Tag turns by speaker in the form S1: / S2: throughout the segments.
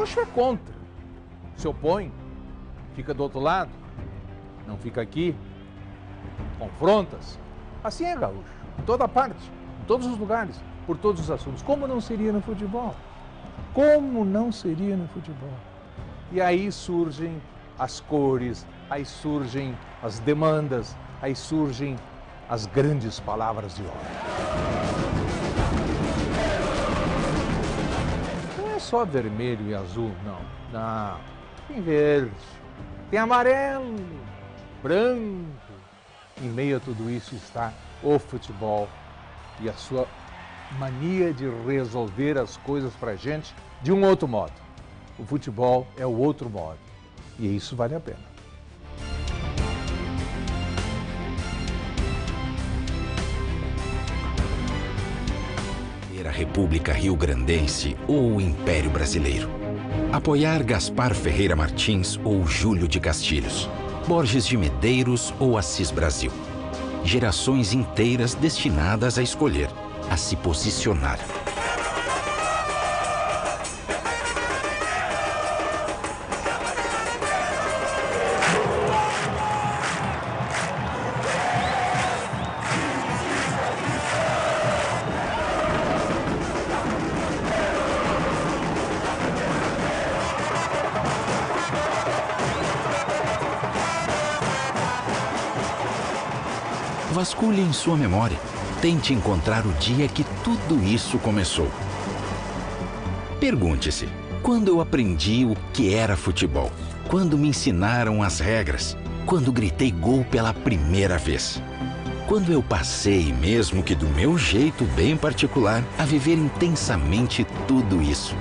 S1: gaúcho é contra. Se opõe, fica do outro lado, não fica aqui, confronta-se. Assim é gaúcho, em toda parte, em todos os lugares, por todos os assuntos. Como não seria no futebol? Como não seria no futebol? E aí surgem as cores, aí surgem as demandas, aí surgem as grandes palavras de ordem. Não é só vermelho e azul, não. Não. Tem verde, tem amarelo, branco. Em meio a tudo isso está o futebol e a sua mania de resolver as coisas pra gente de um outro modo. O futebol é o outro modo. E isso vale a pena.
S2: A República Rio-Grandense ou o Império Brasileiro. Apoiar Gaspar Ferreira Martins ou Júlio de Castilhos. Borges de Medeiros ou Assis Brasil. Gerações inteiras destinadas a escolher, a se posicionar. Vasculhe em sua memória. Tente encontrar o dia que tudo isso começou. Pergunte-se, quando eu aprendi o que era futebol? Quando me ensinaram as regras? Quando gritei gol pela primeira vez? Quando eu passei, mesmo que do meu jeito bem particular, a viver intensamente tudo isso?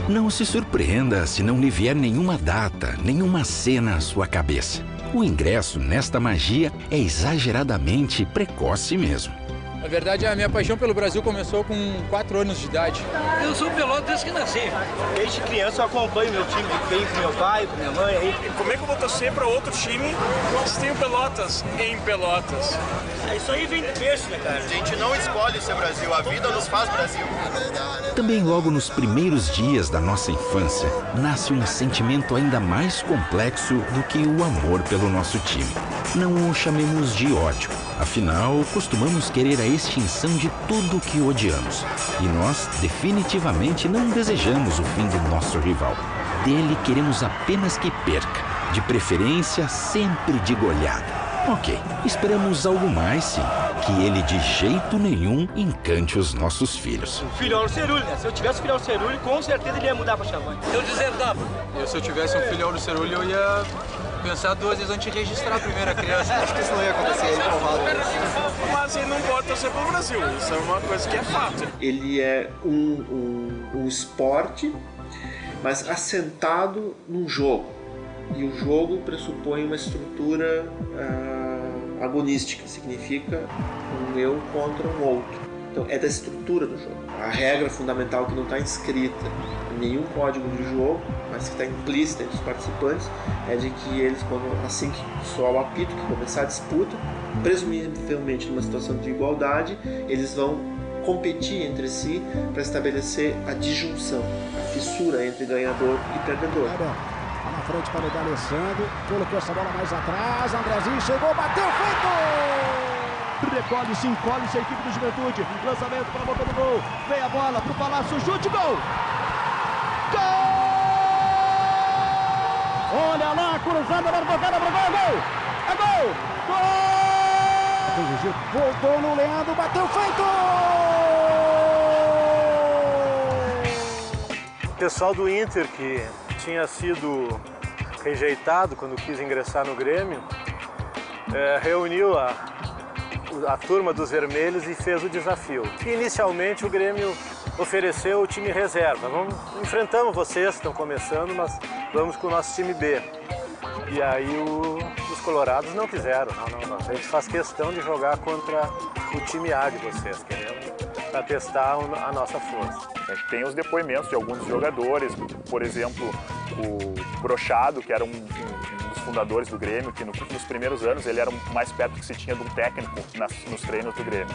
S2: Não se surpreenda se não lhe vier nenhuma data, nenhuma cena à sua cabeça. O ingresso nesta magia é exageradamente precoce mesmo.
S3: Na verdade, a minha paixão pelo Brasil começou com 4 anos de idade.
S4: Eu sou pelota desde que nasci.
S5: Desde criança eu acompanho meu time, venho com meu pai, com minha mãe.
S6: Como é que eu vou torcer para outro time se tem o Pelotas em Pelotas?
S5: Isso aí vem do berço, né, cara?
S7: A gente não escolhe ser Brasil, a vida nos faz Brasil.
S2: Também logo nos primeiros dias da nossa infância, nasce um sentimento ainda mais complexo do que o amor pelo nosso time. Não o chamemos de ódio, afinal, costumamos querer a extinção de tudo que odiamos. E nós, definitivamente, não desejamos o fim do nosso rival. Dele queremos apenas que perca, de preferência sempre de goleada. Ok, esperamos algo mais, sim. Que ele de jeito nenhum encante os nossos filhos.
S5: Filhão do Cerulli, né? Se eu tivesse filhão do Cerulli, com certeza ele ia mudar pra Chavante.
S4: Eu deserdava.
S3: Se eu tivesse um filhão do Cerulli, eu ia pensar 2 vezes antes de registrar a primeira criança.
S7: Acho que isso não ia acontecer aí com o Valdo.
S6: Mas ele não pode torcer para o Brasil, isso é uma coisa que é fato.
S8: Ele é um esporte, mas assentado num jogo. E o jogo pressupõe uma estrutura agonística, significa um eu contra um outro. Então é da estrutura do jogo. A regra fundamental que não está inscrita em nenhum código de jogo, mas que está implícita entre os participantes, é de que eles, assim que soar o apito, que começar a disputa, presumivelmente numa situação de igualdade, eles vão competir entre si para estabelecer a disjunção, a fissura entre ganhador e perdedor.
S9: Lá na frente para o D'Alessandro, colocou essa bola mais atrás, Andrezinho chegou, bateu, feito! Recolhe-se, encolhe-se a equipe do Juventude, lançamento para a boca do gol, vem a bola para o Palácio, chute, gol! Gol! Olha lá, cruzada na bocada para o gol, é gol! Gol! Voltou no Leandro, bateu, feito!
S10: O pessoal do Inter, que tinha sido rejeitado quando quis ingressar no Grêmio, reuniu a turma dos vermelhos e fez o desafio. Inicialmente o Grêmio ofereceu o time reserva. Enfrentamos vocês que estão começando, mas vamos com o nosso time B. E aí os colorados não quiseram. Não. A gente faz questão de jogar contra o time A de vocês, para testar a nossa força.
S11: Tem os depoimentos de alguns jogadores, por exemplo, o Brochado, que era um dos fundadores do Grêmio, que nos primeiros anos ele era o mais perto que se tinha de um técnico nos treinos do Grêmio.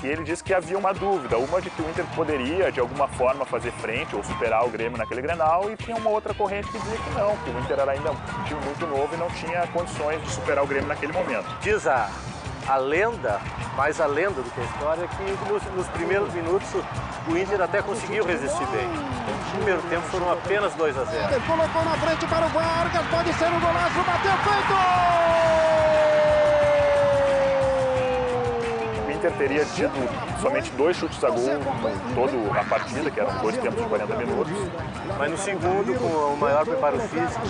S11: E ele disse que havia uma dúvida, uma de que o Inter poderia de alguma forma fazer frente ou superar o Grêmio naquele Grenal, e tinha uma outra corrente que dizia que não, que o Inter era ainda um time muito novo e não tinha condições de superar o Grêmio naquele momento.
S10: Diz a lenda, mais a lenda do que a história, que nos primeiros minutos o Inter até conseguiu resistir bem. No primeiro tempo foram apenas 2 a 0.
S9: Ele colocou na frente para o Vargas, pode ser um golaço, bateu, feito!
S11: O Inter teria tido somente 2 chutes a gol em toda a partida, que eram 2 tempos de 40 minutos.
S10: Mas no segundo, com o maior preparo físico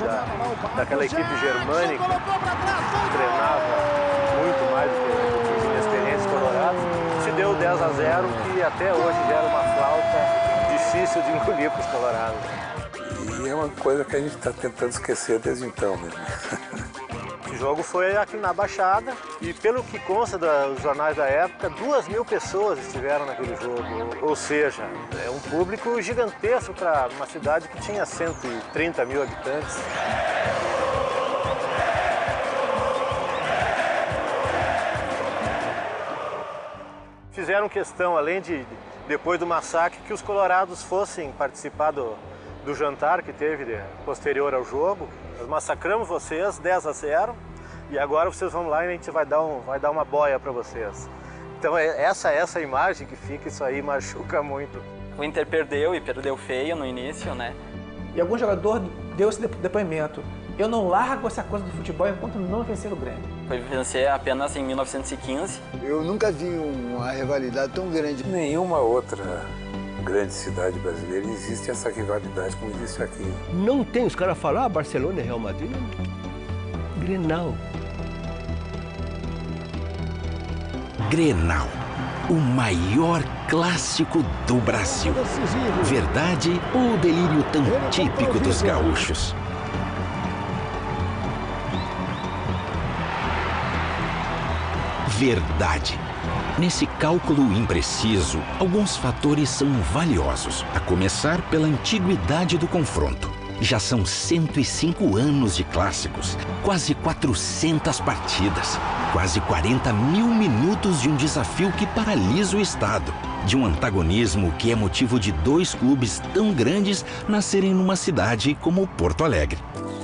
S10: daquela equipe germânica, que treinava muito mais do que os inexperientes colorados, se deu 10 a 0, que até hoje gera uma flauta difícil de engolir para os colorados.
S12: E é uma coisa que a gente está tentando esquecer desde então, né?
S10: O jogo foi aqui na Baixada e, pelo que consta dos jornais da época, 2.000 pessoas estiveram naquele jogo. Ou seja, é um público gigantesco para uma cidade que tinha 130 mil habitantes. Fizeram questão, além de, depois do massacre, que os colorados fossem participar do jantar que teve posterior ao jogo. Nós massacramos vocês, 10 a 0, e agora vocês vão lá e a gente vai dar uma boia para vocês. Então essa imagem que fica, isso aí machuca muito.
S13: O Inter perdeu, e perdeu feio no início, né?
S14: E algum jogador deu esse depoimento: eu não largo essa coisa do futebol enquanto não vencer o Grêmio.
S13: Foi vencer apenas em 1915.
S15: Eu nunca vi uma rivalidade tão grande.
S12: Nenhuma outra grande cidade brasileira existe essa rivalidade como existe aqui.
S16: Não tem, os caras falam, Barcelona e Real Madrid, Grenal.
S2: Grenal, o maior clássico do Brasil. Verdade ou delírio tão típico dos gaúchos? Verdade. Nesse cálculo impreciso, alguns fatores são valiosos, a começar pela antiguidade do confronto. Já são 105 anos de clássicos, quase 400 partidas, quase 40 mil minutos de um desafio que paralisa o Estado, de um antagonismo que é motivo de 2 clubes tão grandes nascerem numa cidade como Porto Alegre.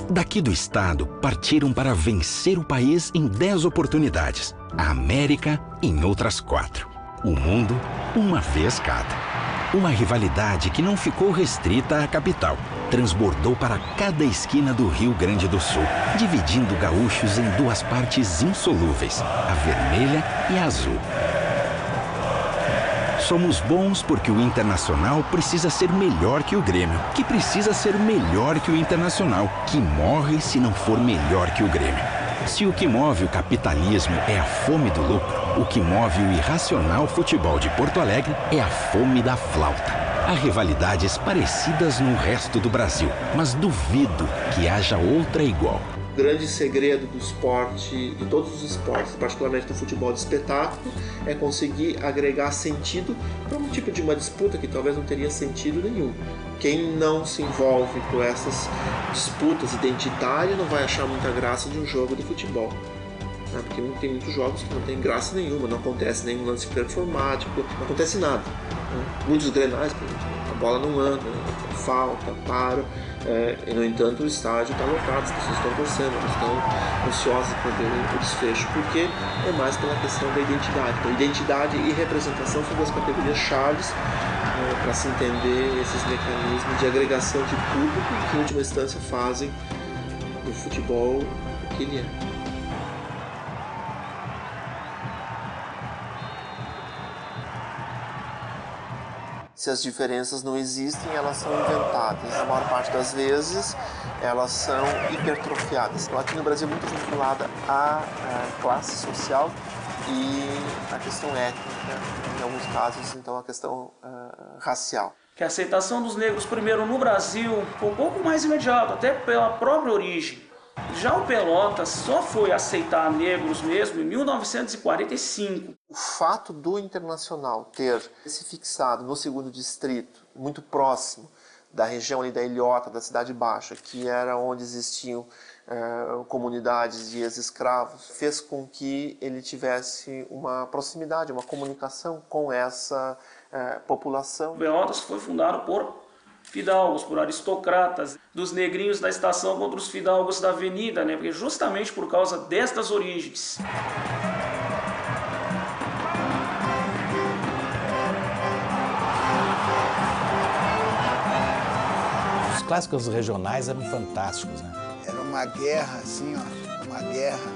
S2: Daqui do Estado, partiram para vencer o país em 10 oportunidades, a América em outras 4, o mundo uma vez cada. Uma rivalidade que não ficou restrita à capital, transbordou para cada esquina do Rio Grande do Sul, dividindo gaúchos em 2 partes insolúveis, a vermelha e a azul. Somos bons porque o Internacional precisa ser melhor que o Grêmio, que precisa ser melhor que o Internacional, que morre se não for melhor que o Grêmio. Se o que move o capitalismo é a fome do lucro, o que move o irracional futebol de Porto Alegre é a fome da flauta. Há rivalidades parecidas no resto do Brasil, mas duvido que haja outra igual.
S8: O grande segredo do esporte, de todos os esportes, particularmente do futebol de espetáculo, é conseguir agregar sentido para um tipo de uma disputa que talvez não teria sentido nenhum. Quem não se envolve com essas disputas identitárias não vai achar muita graça de um jogo de futebol. Né? Porque tem muitos jogos que não tem graça nenhuma, não acontece nenhum lance performático, não acontece nada. Né? Muitos grenais, por exemplo, a bola não anda, falta, para. E, no entanto, o estádio está lotado, as pessoas estão torcendo, elas estão ansiosas para ver o desfecho, porque é mais pela questão da identidade. Então, identidade e representação são 2 categorias chaves para se entender esses mecanismos de agregação de público que, em última instância, fazem o futebol o que ele é. Se as diferenças não existem, elas são inventadas. Na maior parte das vezes, elas são hipertrofiadas. Então, aqui no Brasil é muito vinculada à classe social e à questão étnica, em alguns casos, então, a questão racial.
S17: Que a aceitação dos negros, primeiro no Brasil, foi um pouco mais imediata, até pela própria origem. Já o Pelotas só foi aceitar negros mesmo em 1945.
S8: O fato do Internacional ter se fixado no 2º distrito, muito próximo da região ali da Ilhota, da Cidade Baixa, que era onde existiam comunidades de ex-escravos, fez com que ele tivesse uma proximidade, uma comunicação com essa população.
S17: Pelotas foi fundado por fidalgos, por aristocratas, dos negrinhos da estação contra os fidalgos da avenida, né? Porque justamente por causa destas origens.
S18: Os clássicos regionais eram fantásticos, né?
S15: Era uma guerra, assim, ó, uma guerra,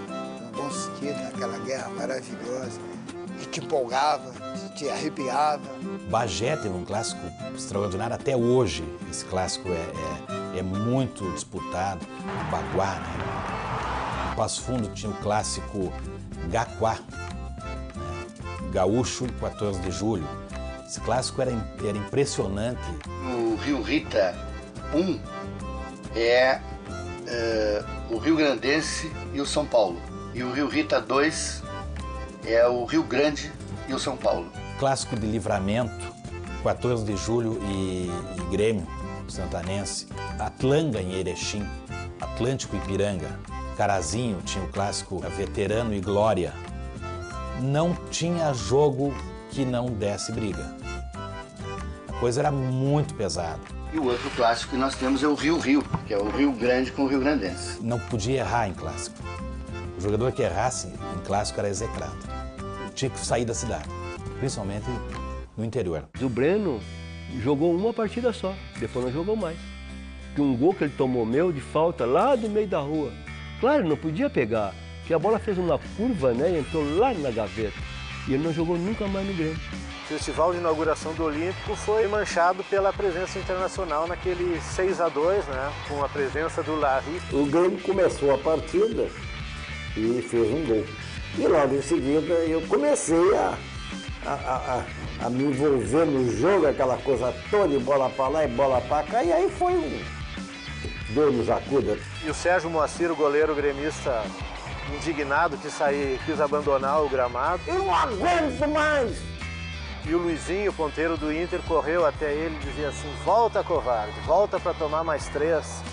S15: no bom sentido, aquela guerra maravilhosa, que te empolgava, te arrepiava.
S18: Bagé teve um clássico extraordinário até hoje. Esse clássico é muito disputado. O Baguá, né? Passo Fundo tinha o clássico Gaquá, né? Gaúcho e 14 de Julho. Esse clássico era impressionante.
S19: O Rio Rita 1 é o Rio Grandense e o São Paulo. E o Rio Rita 2 é o Rio Grande e o São Paulo.
S18: Clássico de Livramento, 14 de Julho e Grêmio Santanense. Atlanga em Erechim, Atlântico e Ipiranga. Carazinho tinha o clássico Veterano e Glória. Não tinha jogo que não desse briga. A coisa era muito pesada.
S19: E o outro clássico que nós temos é o Rio-Rio, que é o Rio Grande com o Rio Grandense.
S18: Não podia errar em clássico. O jogador que errasse em clássico era execrado. Tinha que sair da cidade, principalmente no interior.
S16: O Breno jogou uma partida só, depois não jogou mais. Que um gol que ele tomou meu de falta lá do meio da rua. Claro, não podia pegar, porque a bola fez uma curva, né, e entrou lá na gaveta. E ele não jogou nunca mais no Grêmio.
S10: O festival de inauguração do Olímpico foi manchado pela presença internacional naquele 6-2, né, com a presença do Larry.
S20: O Grêmio começou a partida e fez um gol. E logo em seguida eu comecei a me envolver no jogo, aquela coisa toda, de bola para lá e bola para cá, e aí foi dor nos acuda.
S10: E o Sérgio Moacir, o goleiro gremista, indignado que quis abandonar o gramado.
S20: Eu não aguento mais!
S10: E o Luizinho, ponteiro do Inter, correu até ele e dizia assim: volta, covarde, volta para tomar mais 3.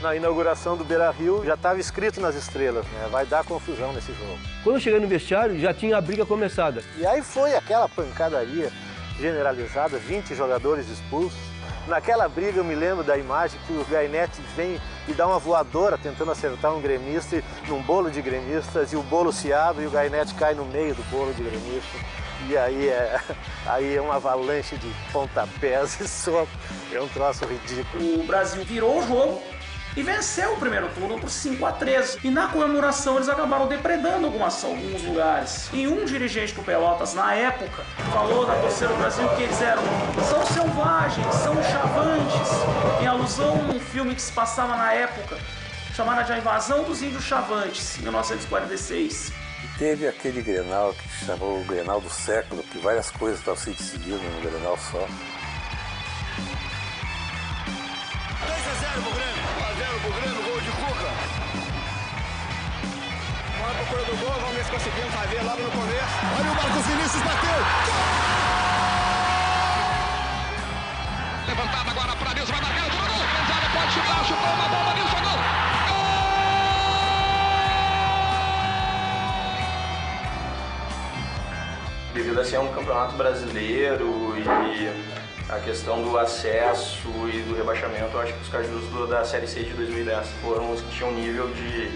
S10: Na inauguração do Beira-Rio já estava escrito nas estrelas, né? Vai dar confusão nesse jogo.
S16: Quando eu cheguei no vestiário, já tinha a briga começada.
S10: E aí foi aquela pancadaria generalizada, 20 jogadores expulsos. Naquela briga eu me lembro da imagem que o Gainete vem e dá uma voadora tentando acertar um gremista num bolo de gremistas, e o bolo se abre e o Gainete cai no meio do bolo de gremistas. E aí é uma avalanche de pontapés e socos. É um troço ridículo.
S17: O Brasil virou o jogo e venceu o primeiro turno por 5-3. E na comemoração eles acabaram depredando alguns lugares. E um dirigente do Pelotas, na época, falou da torcida do Brasil que eles são selvagens, são chavantes, em alusão a um filme que se passava na época, chamado de A Invasão dos Índios Chavantes, em 1946.
S12: Teve aquele Grenal que se chamou o Grenal do século, que várias coisas estavam se decidindo no Grenal só.
S21: 2-0 pro Grêmio. 1-0 pro Grêmio, gol de Cuca. Bora à procura do gol, vamos ver se conseguimos fazer logo no começo. Olha o Marcos Vinícius, bateu! Levantado agora para Nilson, vai marcar o gol! Gonzalo pode chutar, chutou uma bola, Nilson, gol!
S22: Devido a ser um campeonato brasileiro e a questão do acesso e do rebaixamento, eu acho que os cajus da Série C de 2010 foram os que tinham um nível de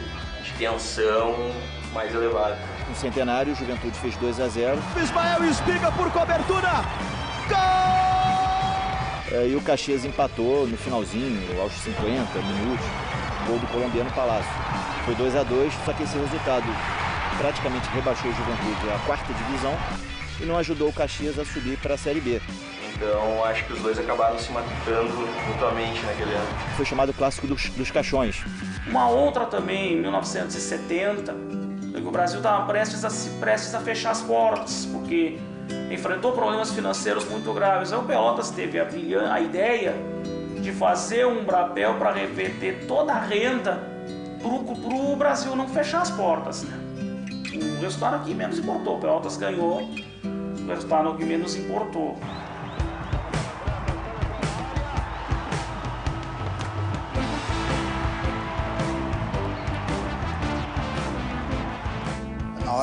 S22: tensão mais elevado.
S23: No Centenário, o Juventude fez 2-0.
S9: Ismael espiga por cobertura!
S23: Gol! E o Caxias empatou no finalzinho, aos 50 minutos, gol do colombiano Palácio. Foi 2-2, só que esse resultado praticamente rebaixou o Juventude à 4ª divisão e não ajudou o Caxias a subir para a Série B.
S22: Então acho que os dois acabaram se matando mutuamente naquele ano.
S23: Foi chamado o Clássico dos Caixões.
S17: Uma outra também, em 1970, que o Brasil estava prestes a fechar as portas, porque enfrentou problemas financeiros muito graves. Aí o Pelotas teve a ideia de fazer um brapel para reverter toda a renda para o Brasil não fechar as portas, né? O resultado aqui menos importou, o Pelotas ganhou, o resultado que menos importou.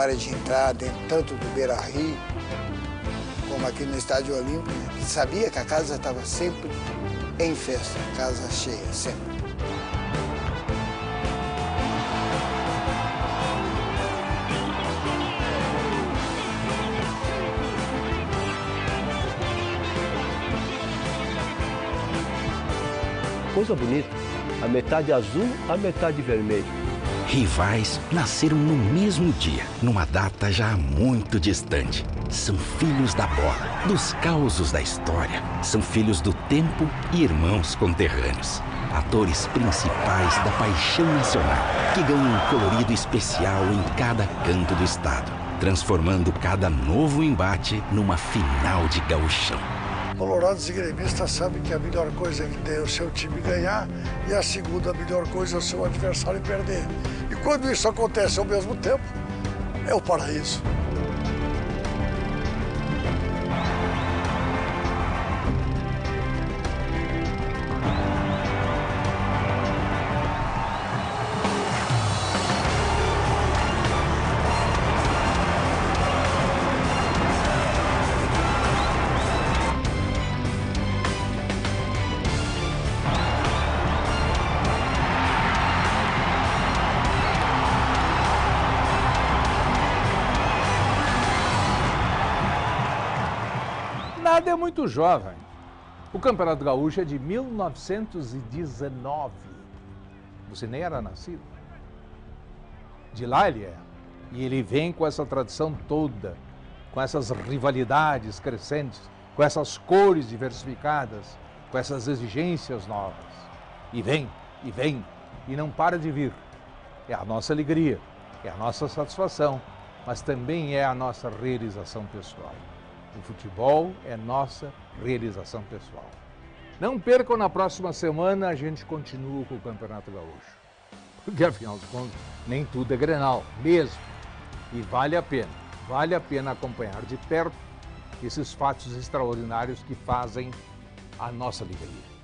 S15: hora de entrar dentro tanto do Beira-Rio como aqui no Estádio Olímpico, né? Sabia que a casa estava sempre em festa, casa cheia, sempre.
S16: Coisa bonita, a metade azul, a metade vermelho.
S2: Rivais nasceram no mesmo dia, numa data já muito distante. São filhos da bola, dos causos da história. São filhos do tempo e irmãos conterrâneos. Atores principais da paixão nacional, que ganham um colorido especial em cada canto do estado, transformando cada novo embate numa final de gauchão.
S1: Colorados e gremistas sabem que a melhor coisa é que tem o seu time ganhar e a segunda melhor coisa é o seu adversário perder. E quando isso acontece ao mesmo tempo, é o paraíso.
S9: Nada é muito jovem. O Campeonato Gaúcho é de 1919. Você nem era nascido. De lá ele é. E ele vem com essa tradição toda, com essas rivalidades crescentes, com essas cores diversificadas, com essas exigências novas. E vem, e não para de vir. É a nossa alegria, é a nossa satisfação, mas também é a nossa realização pessoal. O futebol é nossa realização pessoal. Não percam, na próxima semana a gente continua com o Campeonato Gaúcho. Porque, afinal de contas, nem tudo é Grenal, mesmo. E vale a pena acompanhar de perto esses fatos extraordinários que fazem a nossa alegria.